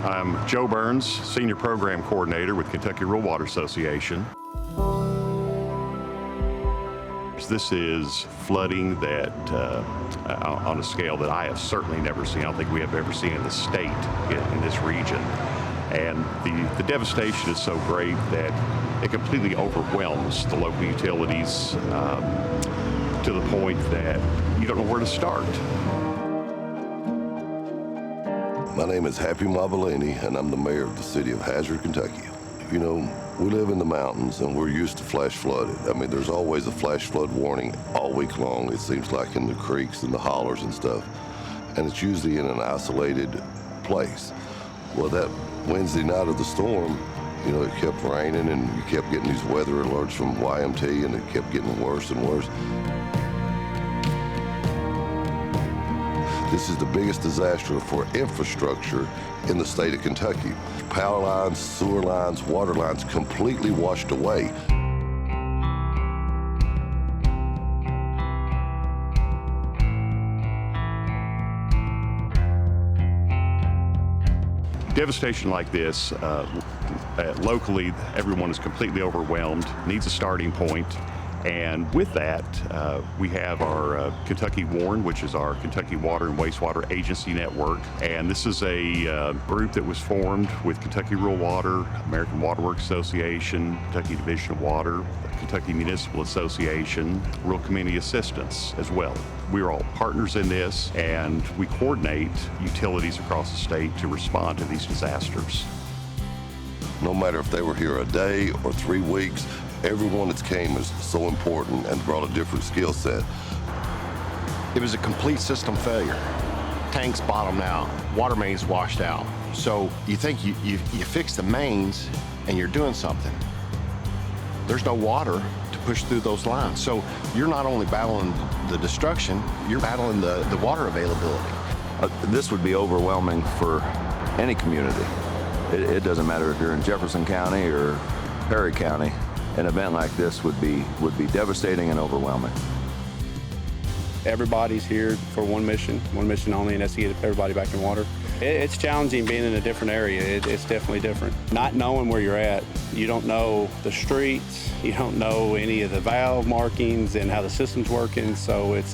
I'm Joe Burns, Senior Program Coordinator with Kentucky Rural Water Association. This is flooding that on a scale that I have certainly never seen. I don't think we have ever seen in the state in this region. And the devastation is so great that it completely overwhelms the local utilities to the point that you don't know where to start. My name is Happy Mavalini, and I'm the mayor of the city of Hazard, Kentucky. You know, we live in the mountains, and we're used to flash flooding. I mean, there's always a flash flood warning all week long, it seems like, in the creeks and the hollers and stuff. And it's usually in an isolated place. Well, that Wednesday night of the storm, you know, it kept raining, and you kept getting these weather alerts from YMT, and it kept getting worse and worse. This is the biggest disaster for infrastructure in the state of Kentucky. Power lines, sewer lines, water lines completely washed away. Devastation like this, locally, everyone is completely overwhelmed, needs a starting point. And with that, we have our Kentucky WARN, which is our Kentucky Water and Wastewater Agency Network. And this is a group that was formed with Kentucky Rural Water, American Water Works Association, Kentucky Division of Water, Kentucky Municipal Association, Rural Community Assistance as well. We're all partners in this, and we coordinate utilities across the state to respond to these disasters. No matter if they were here a day or 3 weeks, everyone that came is so important and brought a different skill set. It was a complete system failure. Tanks bottomed out, water mains washed out. So you think you fix the mains and you're doing something. There's no water to push through those lines. So you're not only battling the destruction, you're battling the water availability. This would be overwhelming for any community. It doesn't matter if you're in Jefferson County or Perry County. An event like this would be devastating and overwhelming. Everybody's here for one mission only, and that's to get everybody back in water. It's challenging being in a different area. It's definitely different. Not knowing where you're at, you don't know the streets, you don't know any of the valve markings and how the system's working. So it's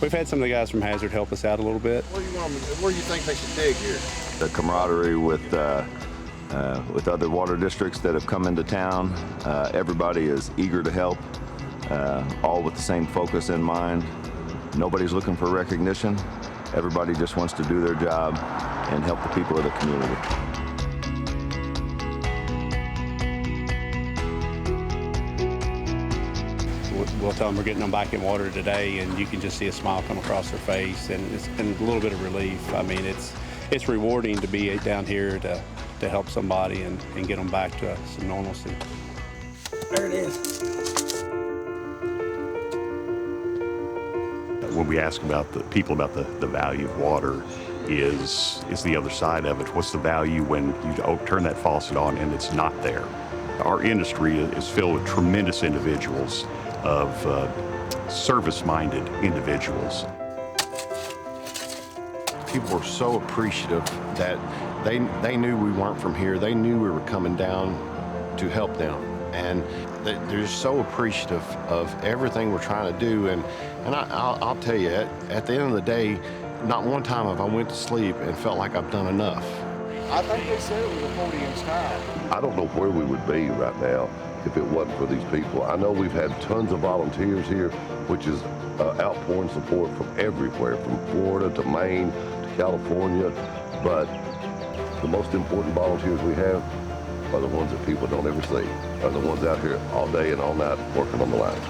we've had some of the guys from Hazard help us out a little bit. Where do you think they should dig here? The camaraderie with other water districts that have come into town. Everybody is eager to help, all with the same focus in mind. Nobody's looking for recognition. Everybody just wants to do their job and help the people of the community. We'll tell them we're getting them back in water today, and you can just see a smile come across their face, and it's been a little bit of relief. I mean, it's rewarding to be down here to help somebody and get them back to some normalcy. There it is. When we ask about the people about the value of water is the other side of it. What's the value when you turn that faucet on and it's not there? Our industry is filled with tremendous individuals, of service-minded individuals. People were so appreciative that they knew we weren't from here. They knew we were coming down to help them. And they're so appreciative of everything we're trying to do. And I'll tell you, at the end of the day, not one time have I went to sleep and felt like I've done enough. I think they said it was a 40-inch tile. I don't know where we would be right now if it wasn't for these people. I know we've had tons of volunteers here, which is outpouring support from everywhere, from Florida to Maine to California, but the most important volunteers we have are the ones that people don't ever see, are the ones out here all day and all night working on the lines.